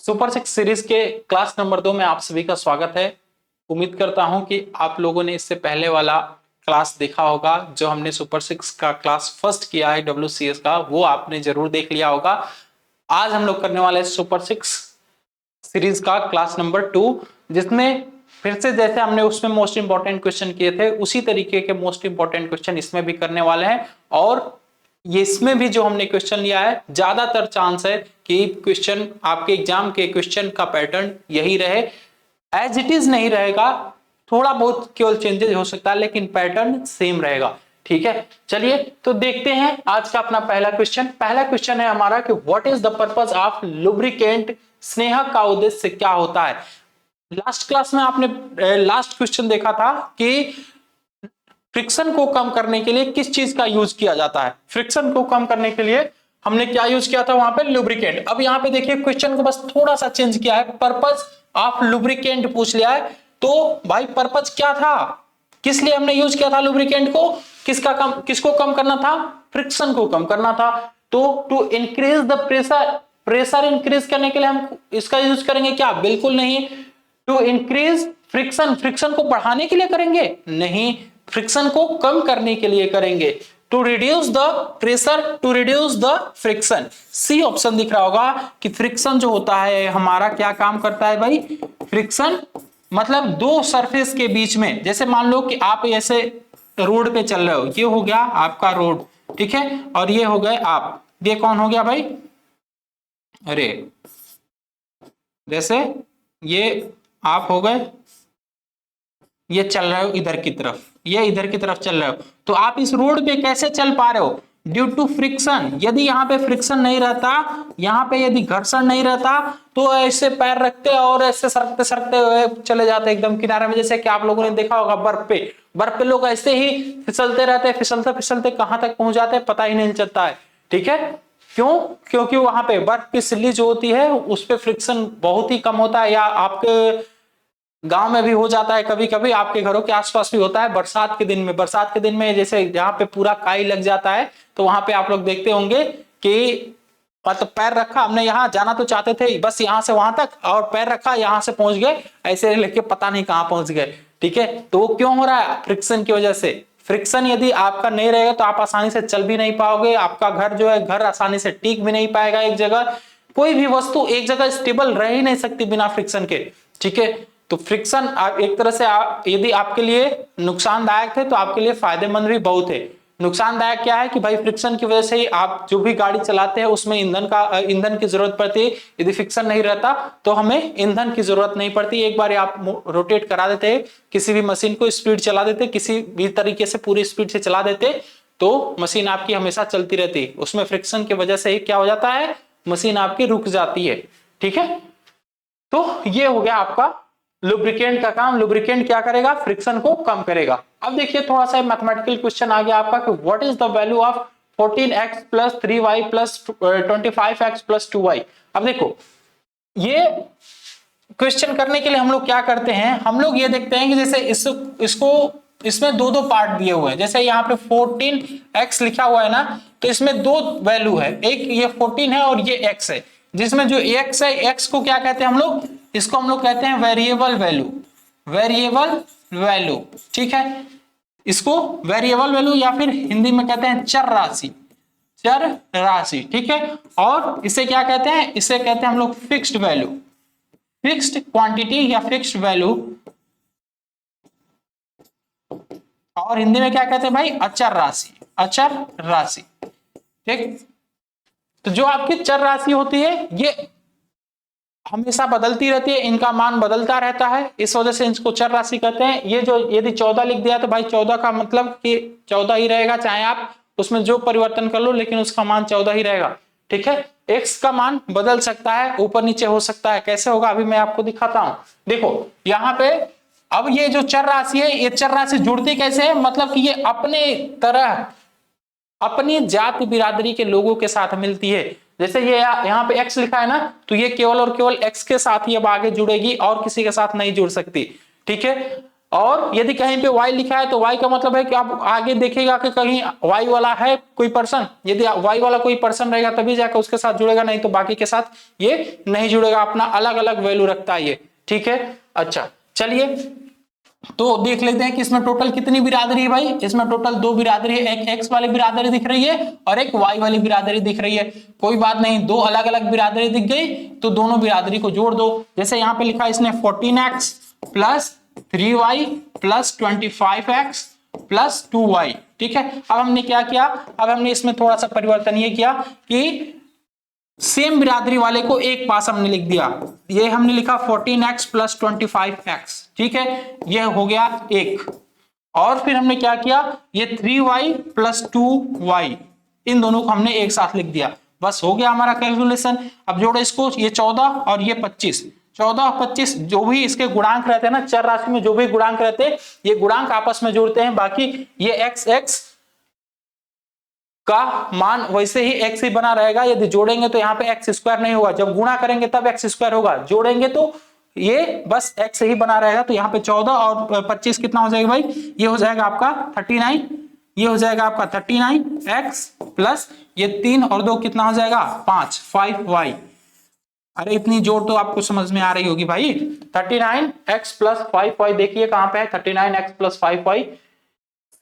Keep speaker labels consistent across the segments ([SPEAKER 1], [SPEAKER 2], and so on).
[SPEAKER 1] Super 6 series के class number 2 में आप सभी का स्वागत है। उम्मीद करता हूं कि आप लोगों ने इससे पहले वाला क्लास देखा होगा जो हमने सुपर 6 का क्लास फर्स्ट किया है WCS का, वो आपने जरूर देख लिया होगा। आज हम लोग करने वाले हैं सुपर 6 सीरीज का क्लास नंबर 2, जिसमें फिर से जैसे हमने उसमें मोस्ट इंपॉर्टेंट क्वेश्चन किए थे उसी तरीके के मोस्ट इंपॉर्टेंट क्वेश्चन इसमें भी करने वाले हैं। और ये इसमें भी जो हमने क्वेश्चन लिया है, ज्यादातर चांस है कि क्वेश्चन आपके एग्जाम के क्वेश्चन का पैटर्न यही रहे, एज इट इज नहीं रहेगा, थोड़ा बहुत केवल चेंजेस हो सकता है लेकिन पैटर्न सेम रहेगा। ठीक है, चलिए तो देखते हैं आज का अपना पहला क्वेश्चन। पहला क्वेश्चन है हमारा कि what is the purpose of lubricant, स्नेहक का उद्देश्य क्या होता है। लास्ट क्लास में आपने लास्ट क्वेश्चन देखा था कि फ्रिक्शन को कम करने के लिए किस चीज का यूज किया जाता है। फ्रिक्शन को कम करने के लिए हमने क्या यूज किया था वहां पे, लुब्रिकेंट। अब यहाँ पे देखिए क्वेश्चन को बस थोड़ा सा चेंज किया है, पर्पस ऑफ लुब्रिकेंट पूछ लिया है। तो भाई पर्पस क्या था, किस लिए हमने यूज किया था लुब्रिकेंट को, किसको कम करना था, फ्रिक्शन को कम करना था। तो to increase the pressure, pressure increase करने के लिए हम इसका यूज करेंगे क्या, बिल्कुल नहीं। टू इंक्रीज फ्रिक्शन, फ्रिक्शन को बढ़ाने के लिए करेंगे, नहीं, फ्रिक्शन को कम करने के लिए करेंगे। To reduce the pressure, to reduce the friction. C option दिख रहा होगा कि फ्रिक्शन जो होता है हमारा क्या काम करता है भाई, फ्रिक्शन मतलब दो सरफेस के बीच में, जैसे मान लो कि आप ऐसे रोड पे चल रहे हो, ये हो गया आपका रोड, ठीक है, और ये हो गए आप, ये कौन हो गया भाई, अरे जैसे ये आप हो गए, ये चल रहे हो इधर की तरफ, ये इधर की तरफ चल रहे हो, तो आप इस रोड पे कैसे चल पा रहे हो, ड्यू टू फ्रिक्शन। यदि यहाँ पे फ्रिक्शन नहीं रहता, यहाँ पे यदि घर्षण नहीं रहता तो ऐसे पैर रखते और ऐसे सरकते सरकते हुए चले जाते एकदम किनारे में। जैसे कि आप लोगों ने देखा होगा बर्फ पे लोग ऐसे ही फिसलते रहते हैं, फिसलते फिसलते कहां तक पहुंच जाते हैं पता ही नहीं चलता है। ठीक है, क्यों, क्योंकि वहां पे बर्फ की सिल्ली जो होती है उस पर फ्रिक्शन बहुत ही कम होता है, या आपके गांव में भी हो जाता है, कभी कभी आपके घरों के आसपास भी होता है। बरसात के दिन में, बरसात के दिन में जैसे जहां पे पूरा काई लग जाता है तो वहां पे आप लोग देखते होंगे कि मतलब पैर रखा, हमने यहाँ जाना तो चाहते थे बस यहाँ से वहां तक, और पैर रखा यहाँ से पहुंच गए, ऐसे लेके पता नहीं कहाँ पहुंच गए। ठीक है, तो वो क्यों हो रहा है, फ्रिक्शन की वजह से। फ्रिक्शन यदि आपका नहीं रहेगा तो आप आसानी से चल भी नहीं पाओगे, आपका घर जो है घर आसानी से टिक भी नहीं पाएगा एक जगह, कोई भी वस्तु एक जगह स्टेबल रह ही नहीं सकती बिना फ्रिक्शन के। ठीक है, तो फ्रिक्शन एक तरह से यदि आपके लिए नुकसानदायक है तो आपके लिए फायदेमंद भी बहुत है। नुकसानदायक क्या है कि भाई फ्रिक्शन की वजह से ही आप जो भी गाड़ी चलाते हैं उसमें ईंधन की जरूरत पड़ती है। यदि फ्रिक्शन नहीं रहता तो हमें ईंधन की जरूरत नहीं पड़ती, एक बार आप रोटेट करा देते हैं किसी भी मशीन को, स्पीड चला देते, किसी भी तरीके से पूरी स्पीड से चला देते तो मशीन आपकी हमेशा चलती रहती। उसमें फ्रिक्शन की वजह से ही क्या हो जाता है, मशीन आपकी रुक जाती है। ठीक है, तो ये हो गया आपका लुब्रिकेंट का काम। लुब्रिकेंट क्या करेगा, फ्रिक्शन को कम करेगा। अब देखिए थोड़ा सा मैथमेटिकल क्वेश्चन आ गया आपका कि what is the value of 14x plus 3y plus 25x plus 2y। अब देखो ये क्वेश्चन करने के लिए हम लोग क्या करते हैं, हम लोग ये देखते हैं कि जैसे इसको इसमें दो दो पार्ट दिए हुए हैं, जैसे यहाँ पे 14x लिखा हुआ है ना, तो इसमें दो वैल्यू है, एक ये 14 है और ये x है, जिसमें जो x है, x को क्या कहते हैं हम लोग, इसको हम लोग कहते हैं वेरिएबल वैल्यू, वेरिएबल वैल्यू। ठीक है, इसको वेरिएबल वैल्यू या फिर हिंदी में कहते हैं चर राशि, चर राशि। ठीक है, और इसे क्या कहते हैं, इसे कहते हैं हम लोग फिक्स्ड वैल्यू, फिक्स्ड क्वांटिटी या फिक्स्ड वैल्यू, और हिंदी में क्या कहते हैं भाई, अचर राशि, अचर राशि। ठीक, तो जो आपकी चर राशि होती है ये हमेशा बदलती रहती है, इनका मान बदलता रहता है, इस वजह से इसको चर राशि कहते हैं। ये जो यदि 14 लिख दिया तो भाई 14 का मतलब कि 14 ही रहेगा, चाहे आप उसमें जो परिवर्तन कर लो लेकिन उसका मान 14 ही रहेगा। ठीक है, x का मान बदल सकता है, ऊपर नीचे हो सकता है, कैसे होगा अभी मैं आपको दिखाता हूं। देखो यहाँ पे अब ये जो चर राशि है, ये चर राशि जुड़ती कैसे है, मतलब कि ये अपने तरह अपनी जाति बिरादरी के लोगों के साथ मिलती है। जैसे ये यहाँ पे x लिखा है ना, तो ये केवल और केवल x के साथ ही अब आगे जुड़ेगी और किसी के साथ नहीं जुड़ सकती। ठीक है, और यदि कहीं पे y लिखा है तो y का मतलब है कि आप आगे देखेगा कि कहीं y वाला है कोई पर्सन, यदि y वाला कोई पर्सन रहेगा तभी जाकर उसके साथ जुड़ेगा, नहीं तो बाकी के साथ ये नहीं जुड़ेगा, अपना अलग अलग वैल्यू रखता है ये, ठीक है। अच्छा चलिए तो देख लेते हैं कि इसमें टोटल कितनी बिरादरी है भाई। इसमें टोटल 2 बिरादरी है, एक x वाली बिरादरी दिख रही है और एक y वाली बिरादरी दिख रही है। कोई बात नहीं, दो अलग अलग बिरादरी दिख गई तो दोनों बिरादरी को जोड़ दो। जैसे यहाँ पे लिखा है इसने 14x plus 3y plus 25x plus 2y, ठीक है। अब हमने क्या किया, अब हमने इसमें थोड़ा सा परिवर्तन ये किया कि सेम बिरादरी वाले को एक पास हमने लिख दिया। ये हमने लिखा 14x प्लस 25x, ठीक है, ये हो गया एक। और फिर हमने क्या किया, ये 3y प्लस 2y इन दोनों को हमने एक साथ लिख दिया, बस हो गया हमारा कैलकुलेशन। अब जोड़ो इसको, ये 14 और ये 25, 14 और 25 जो भी इसके गुणांक रहते हैं ना, चर राशि में जो भी गुणांक रहते हैं ये गुणांक आपस में जोड़ते हैं, बाकी ये x का मान वैसे ही x ही बना रहेगा। यदि जोड़ेंगे तो यहाँ पे x स्क्वायर नहीं होगा, जब गुणा करेंगे तब x स्क्वायर होगा, जोड़ेंगे तो ये बस x ही बना रहेगा। तो यहाँ पे 14 और 25 कितना हो जाएगा भाई, ये हो जाएगा आपका 39, ये हो जाएगा आपका 39x प्लस ये 3 और 2 कितना हो जाएगा 5y। अरे इतनी जोड़ तो आपको समझ में आ रही होगी भाई। 39x प्लस 5y देखिए कहां पे है, 39x plus 5y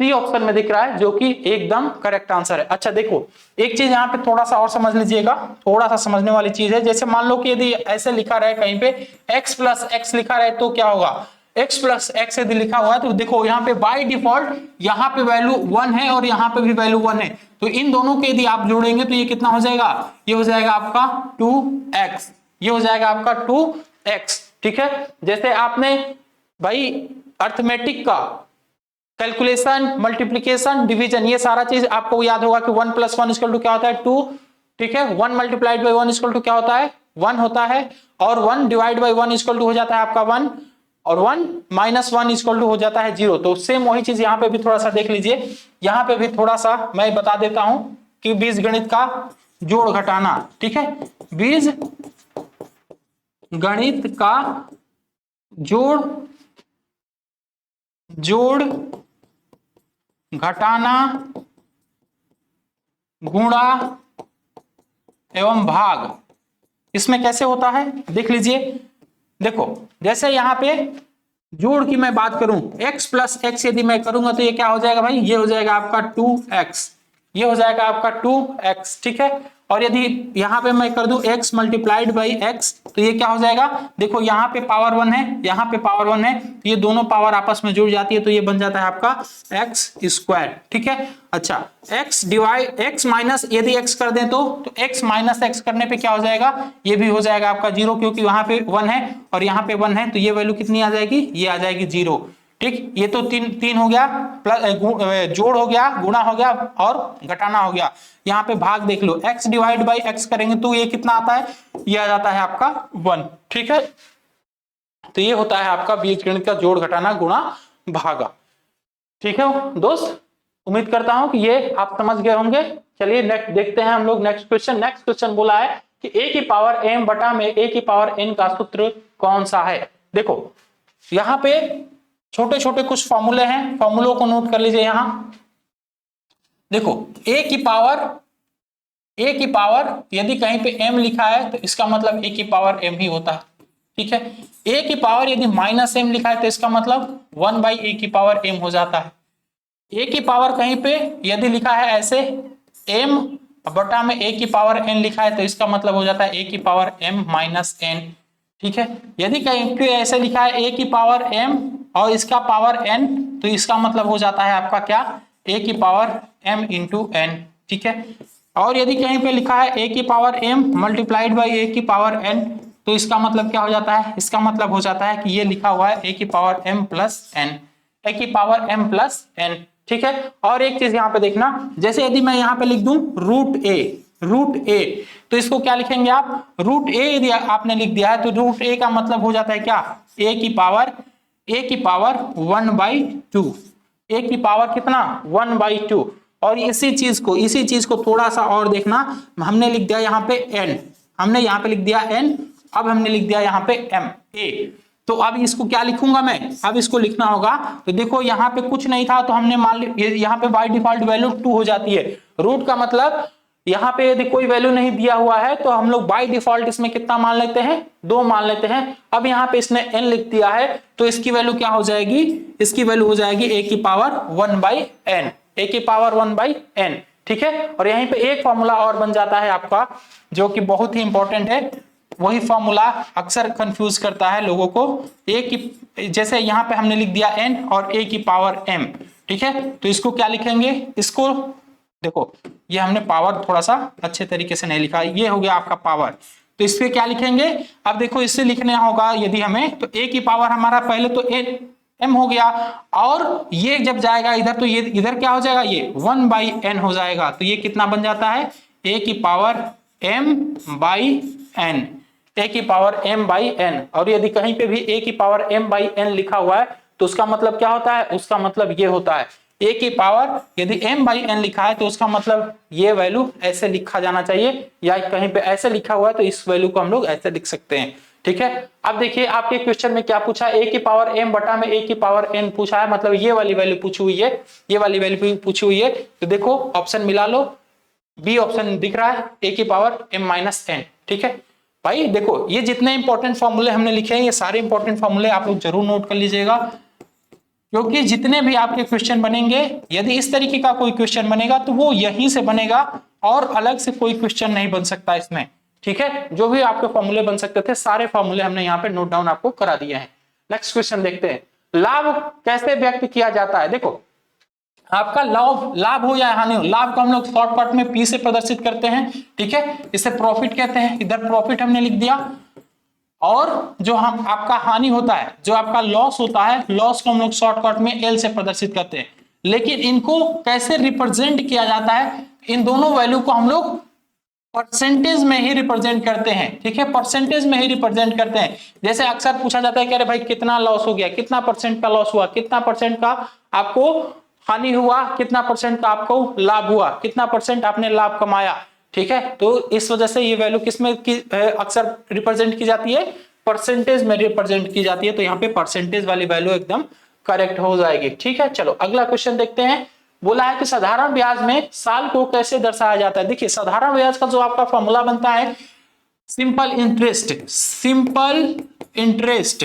[SPEAKER 1] C option में दिख रहा है, जो कि एकदम करेक्ट आंसर है। अच्छा देखो एक चीज यहाँ पे थोड़ा सा और समझ लीजिएगा, थोड़ा सा समझने वाली चीज है। जैसे मान लो कि यदि ऐसे लिखा रहे कहीं पे x प्लस x लिखा रहे तो क्या होगा, x प्लस x यदि लिखा हुआ है तो देखो यहाँ पे बाय डिफॉल्ट यहाँ पे वैल्यू 1 है और यहाँ पे भी वैल्यू 1 है, तो इन दोनों के यदि आप जोड़ेंगे तो ये कितना हो जाएगा, ये हो जाएगा आपका 2x, ये हो जाएगा आपका 2x, ठीक है। जैसे आपने भाई अर्थमेटिक का कैलकुलेशन, मल्टीप्लीकेशन, डिवीजन ये सारा चीज आपको याद होगा कि 1 प्लस 1 इक्वल टू क्या होता है 2, ठीक है। 1 मल्टीप्लाइड बाई 1 इक्वल टू क्या होता है 1 होता है, और 1 डिवाइड बाई 1 इक्वल टू हो जाता है आपका 1, और 1 माइनस 1 इक्वल टू हो जाता है 0। तो सेम वही चीज यहाँ पे भी थोड़ा सा देख लीजिए, यहाँ पे भी थोड़ा सा मैं बता देता हूं कि बीज गणित का जोड़ घटाना, ठीक है, बीज गणित का जोड़ घटाना गुणा एवं भाग, इसमें कैसे होता है देख लीजिए। देखो जैसे यहाँ पे जोड़ की मैं बात करूं, x प्लस x यदि मैं करूंगा तो ये क्या हो जाएगा भाई, ये हो जाएगा आपका 2x, ये हो जाएगा आपका 2x, ठीक है। और यदि यहाँ पे मैं कर दूं x मल्टीप्लाइड बाई x तो ये क्या हो जाएगा, देखो यहाँ पे पावर 1 है, यहाँ पे पावर 1 है, तो ये दोनों पावर आपस में जुड़ जाती है तो ये बन जाता है आपका x स्क्वायर, ठीक है। अच्छा x डिवाइड x माइनस यदि x कर दें तो x माइनस x करने पे क्या हो जाएगा, ये भी हो जाएगा आपका 0, क्योंकि वहां पे 1 है और यहाँ पे 1 है, तो ये वैल्यू कितनी आ जाएगी, ये आ जाएगी 0, ठीक। ये तो तीन हो गया, प्लस जोड़ हो गया, गुणा हो गया और घटाना हो गया। यहाँ पे भाग देख लो, x डिवाइड बाई x करेंगे तो ये कितना आता है, ये आ जाता है आपका 1, ठीक है। तो ये होता है आपका बीजगणित का जोड़ घटाना गुणा भागा, ठीक है दोस्त। उम्मीद करता हूं कि ये आप समझ गए होंगे। चलिए नेक्स्ट देखते हैं हम लोग नेक्स्ट क्वेश्चन। नेक्स्ट क्वेश्चन बोला है कि a की पावर m बटा में a की पावर n का सूत्र कौन सा है। देखो यहाँ पे छोटे छोटे कुछ फॉर्मूले हैं, फॉर्मूलों को नोट कर लीजिए। यहां देखो a की पावर यदि कहीं पे m लिखा है तो इसका मतलब a की पावर m ही होता है, ठीक है। a की पावर यदि माइनस m लिखा है तो इसका मतलब 1 बाई a की पावर m हो जाता है। a की पावर कहीं पे यदि लिखा है ऐसे m बटा में a की पावर n लिखा है तो इसका मतलब हो जाता है a की पावर m माइनस n, ठीक है। यदि कहीं पे ऐसे लिखा है a की पावर m और इसका पावर n तो इसका मतलब हो जाता है आपका क्या, a की पावर m इंटू n, ठीक है। और यदि कहीं पे लिखा है a की power m multiplied by a की पावर n तो इसका मतलब क्या हो जाता है, इसका मतलब हो जाता है कि ये लिखा हुआ है a की power m plus n, a की पावर m प्लस n, ठीक है। और एक चीज यहाँ पे देखना, जैसे यदि मैं यहाँ पे लिख दूं रूट a तो इसको क्या लिखेंगे आप, रूट a यदि आपने लिख दिया है तो रूट a का मतलब हो जाता है क्या, a की पावर 1/2, a की पावर कितना 1/2। और इसी चीज को थोड़ा सा और देखना, हमने लिख दिया यहाँ पे n, हमने यहाँ पे लिख दिया n, अब हमने लिख दिया यहाँ पे m a, तो अब इसको क्या लिखूंगा मैं, अब इसको लिखना होगा। तो देखो यहाँ पे कुछ नहीं था तो हमने मान लिया यहाँ पे बाय डिफॉल्ट वैल्यू 2 हो जाती है। रूट का मतलब यहाँ पे यदि कोई वैल्यू नहीं दिया हुआ है तो हम लोग बाय डिफॉल्ट इसमें कितना मान लेते हैं, 2 मान लेते हैं। अब यहाँ पे इसने n लिख दिया है तो इसकी वैल्यू क्या हो जाएगी, इसकी वैल्यू हो जाएगी a की पावर 1/n, a की पावर 1/n। ठीक है, और यहीं पे एक फॉर्मूला और बन जाता है आपका जो कि बहुत ही इंपॉर्टेंट है। वही फॉर्मूला अक्सर कंफ्यूज करता है लोगों को। a की जैसे यहाँ पे हमने लिख दिया n और a की पावर m। ठीक है, तो इसको क्या लिखेंगे, इसको देखो ये हमने पावर थोड़ा सा अच्छे तरीके से नहीं लिखा, ये हो गया आपका पावर। तो इस पे क्या लिखेंगे, अब देखो इससे लिखने होगा यदि हमें, तो a की पावर हमारा पहले तो m हो गया, और ये जब जाएगा इधर तो ये इधर क्या हो जाएगा, ये 1/n हो जाएगा। तो ये कितना बन जाता है, a की पावर m/n, a की पावर m/n। और यदि कहीं पे भी a की पावर m/n लिखा हुआ है तो उसका मतलब क्या होता है, उसका मतलब ये होता है a की पावर यदि m/n लिखा है तो उसका मतलब ये वैल्यू ऐसे लिखा जाना चाहिए, या कहीं पे ऐसे लिखा हुआ है तो इस वैल्यू को हम लोग ऐसे लिख सकते हैं। ठीक है, अब देखिए आपके क्वेश्चन में क्या पूछा है, a की पावर m बटा में a की पावर n पूछा है, मतलब ये वाली वैल्यू पूछी हुई है, ये वाली वैल्यू पूछी हुई है। तो देखो ऑप्शन मिला लो, बी ऑप्शन दिख रहा है, a की पावर m-n। ठीक है भाई, देखो ये जितने इंपॉर्टेंट फॉर्मूले हमने लिखे हैं ये सारे इंपॉर्टेंट फॉर्मूले आप लोग जरूर नोट कर लीजिएगा, क्योंकि जितने भी आपके क्वेश्चन बनेंगे यदि इस तरीके का कोई क्वेश्चन बनेगा तो वो यहीं से बनेगा और अलग से कोई क्वेश्चन नहीं बन सकता इसमें। ठीक है, जो भी आपके फॉर्मूले बन सकते थे सारे फॉर्मूले हमने यहाँ पे नोट डाउन आपको करा दिए हैं। नेक्स्ट क्वेश्चन देखते हैं, लाभ कैसे व्यक्त किया जाता है। देखो आपका लाभ हो या हानि हो, लाभ को हम लोग शॉर्टकट में P से प्रदर्शित करते हैं। ठीक है, इसे प्रॉफिट कहते हैं, इधर प्रॉफिट हमने लिख दिया। और जो हम आपका हानि होता है, जो आपका लॉस होता है, लॉस को हम लोग शॉर्टकट में L से प्रदर्शित करते हैं। लेकिन इनको कैसे रिप्रेजेंट किया जाता है, इन दोनों वैल्यू को हम लोग परसेंटेज में ही रिप्रेजेंट करते हैं। ठीक है, परसेंटेज में ही रिप्रेजेंट करते हैं। जैसे अक्सर पूछा जाता है कि अरे भाई कितना लॉस हो गया, कितना परसेंट का लॉस हुआ, कितना परसेंट का आपको हानि हुआ, कितना परसेंट का आपको लाभ हुआ, कितना परसेंट आपने लाभ कमाया। ठीक है, तो इस वजह से ये वैल्यू किसमें अक्सर रिप्रेजेंट की जाती है, परसेंटेज में रिप्रेजेंट की जाती है। तो यहाँ पे परसेंटेज वाली वैल्यू एकदम करेक्ट हो जाएगी। ठीक है, चलो अगला क्वेश्चन देखते हैं। बोला है कि साधारण ब्याज में साल को कैसे दर्शाया जाता है। देखिए साधारण ब्याज का जो आपका फॉर्मूला बनता है simple interest, simple interest,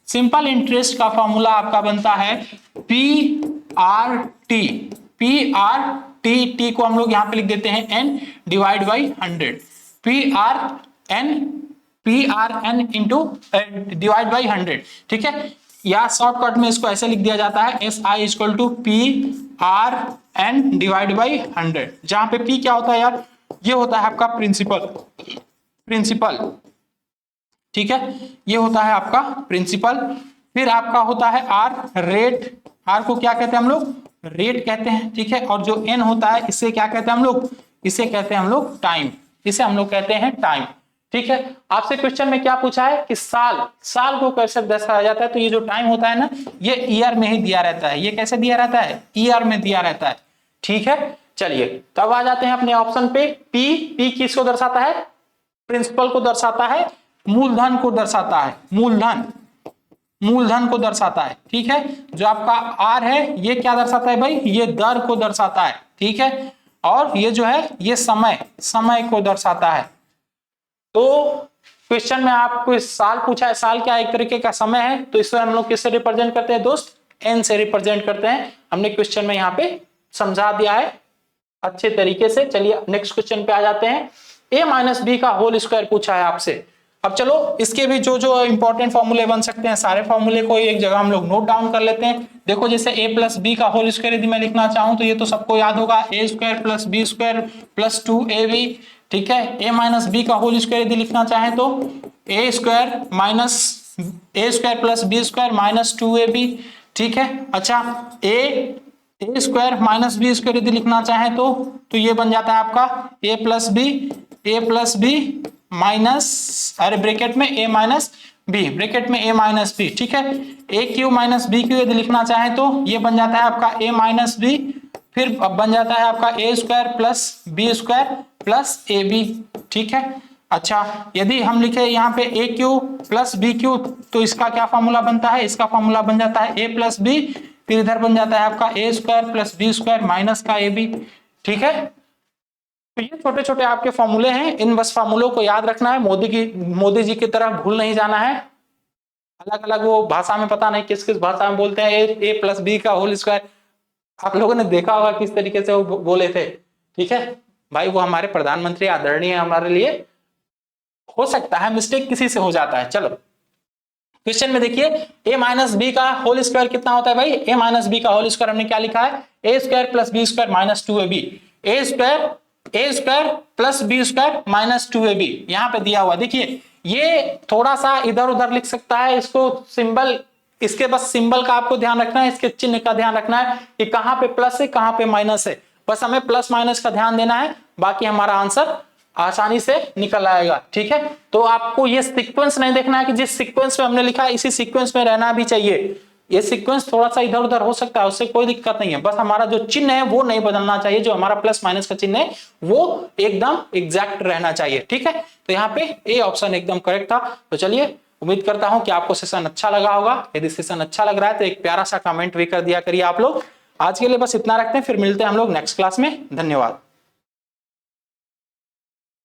[SPEAKER 1] simple interest का फॉर्मूला आपका बनता है PRT, PRT, T को हम लोग यहाँ पे लिख देते हैं N/100, PRN into divide by 100। ठीक है, या शॉर्टकट में इसको ऐसे लिख दिया जाता है SI equal to PRN divide by 100, जहां पे P क्या होता है यार, ये होता है आपका प्रिंसिपल, प्रिंसिपल। ठीक है, ये होता है आपका प्रिंसिपल। फिर आपका होता है R, रेट, R को क्या कहते हैं हम लोग, रेट कहते हैं। ठीक है, और जो N होता है इसे क्या कहते हैं हम लोग, इसे कहते हैं हम लोग टाइम, इसे हम लोग कहते हैं टाइम। ठीक है, आपसे क्वेश्चन में क्या पूछा है कि साल को कैसे दर्शाया जाता है। तो ये जो टाइम होता है ना, ये ईयर में ही दिया रहता है। ये कैसे दिया रहता है, ईयर में दिया रहता है। ठीक है, चलिए तब आ जाते हैं अपने ऑप्शन पे। P किसको दर्शाता है, प्रिंसिपल को दर्शाता है, मूलधन को दर्शाता है, मूलधन को दर्शाता है। ठीक है, जो आपका R है ये क्या दर्शाता है भाई, ये दर को दर्शाता है। ठीक है, और ये जो है ये समय को दर्शाता है। तो क्वेश्चन में आपको साल पूछा है, साल क्या एक तरीके का समय है, तो इसे हम लोग किससे रिप्रेजेंट करते हैं दोस्त, N से रिप्रेजेंट करते हैं। हमने क्वेश्चन में यहाँ पे समझा दिया है अच्छे तरीके से। चलिए नेक्स्ट क्वेश्चन पे आ जाते हैं। a-b का होल स्क्वायर पूछा है आपसे। अब चलो इसके भी जो जो इंपॉर्टेंट फॉर्मूले बन सकते हैं सारे फॉर्मूले को एक जगह हम लोग नोट डाउन कर लेते हैं। देखो जैसे a+b का होल स्क्वायर यदि मैं लिखना चाहूं तो ये तो सबको याद होगा, a² + b² + 2ab। ठीक है, a-b का होल स्क्वायर यदि लिखना चाहें तो a² + b² - 2ab। ठीक है, अच्छा a² - b² यदि लिखना चाहें तो ये बन जाता है आपका a+b माइनस, अरे ब्रैकेट में a - b, ब्रैकेट में a - b। ठीक है, a³ - b³ यदि लिखना चाहें तो ये बन जाता है आपका a - b, फिर अब बन जाता है आपका a² + b² + ab। ठीक है, अच्छा, यदि हम लिखे यहाँ पे ए क्यू प्लस बी क्यू, तो इसका क्या फॉर्मूला बनता है? इसका फॉर्मूला बन जाता है ए प्लस बी, फिर इधर बन जाता है आपका a square plus b square minus का ए बी। ठीक है, तो ये छोटे छोटे आपके फॉर्मूले हैं, इन बस फॉर्मूलों को याद रखना है, मोदी जी की तरह भूल नहीं जाना है। अलग अलग वो भाषा में पता नहीं किस किस भाषा में बोलते हैं ए प्लस बी का होल स्क्वायर, आप लोगों ने देखा होगा किस तरीके से वो बोले थे। ठीक है भाई, वो हमारे प्रधानमंत्री आदरणीय हमारे लिए, हो सकता है मिस्टेक किसी से हो जाता है। चलो क्वेश्चन में देखिए, a माइनस बी का होल स्क्वायर कितना होता है भाई? a माइनस बी का होल स्क्वायर हमने क्या लिखा है? A square plus b square minus 2ab, a square plus b square minus 2ab यहां पे दिया हुआ। देखिए ये थोड़ा सा इधर उधर लिख सकता है, इसको सिंबल, इसके बस सिंबल का आपको ध्यान रखना है, इसके चिन्ह का ध्यान रखना है कि कहां पे प्लस है कहां पे माइनस है, बस हमें प्लस माइनस का ध्यान देना है, बाकी हमारा आंसर आसानी से निकल आएगा। ठीक है, तो आपको ये सीक्वेंस नहीं देखना है कि जिस सीक्वेंस में हमने लिखा है इसी सीक्वेंस में रहना भी चाहिए, ये सीक्वेंस थोड़ा सा इधर उधर हो सकता है, उससे कोई दिक्कत नहीं है, बस हमारा जो चिन्ह है वो नहीं बदलना चाहिए, जो हमारा प्लस माइनस का चिन्ह है वो एकदम एग्जैक्ट रहना चाहिए। ठीक है, तो यहाँ पे ए ऑप्शन एकदम करेक्ट था। तो चलिए, उम्मीद करता हूं कि आपको सेशन अच्छा लगा होगा, यदि सेशन अच्छा लग रहा है तो एक प्यारा सा कमेंट भी कर दिया करिए आप लोग। आज के लिए बस इतना रखते हैं, फिर मिलते हैं हम लोग नेक्स्ट क्लास में। धन्यवाद।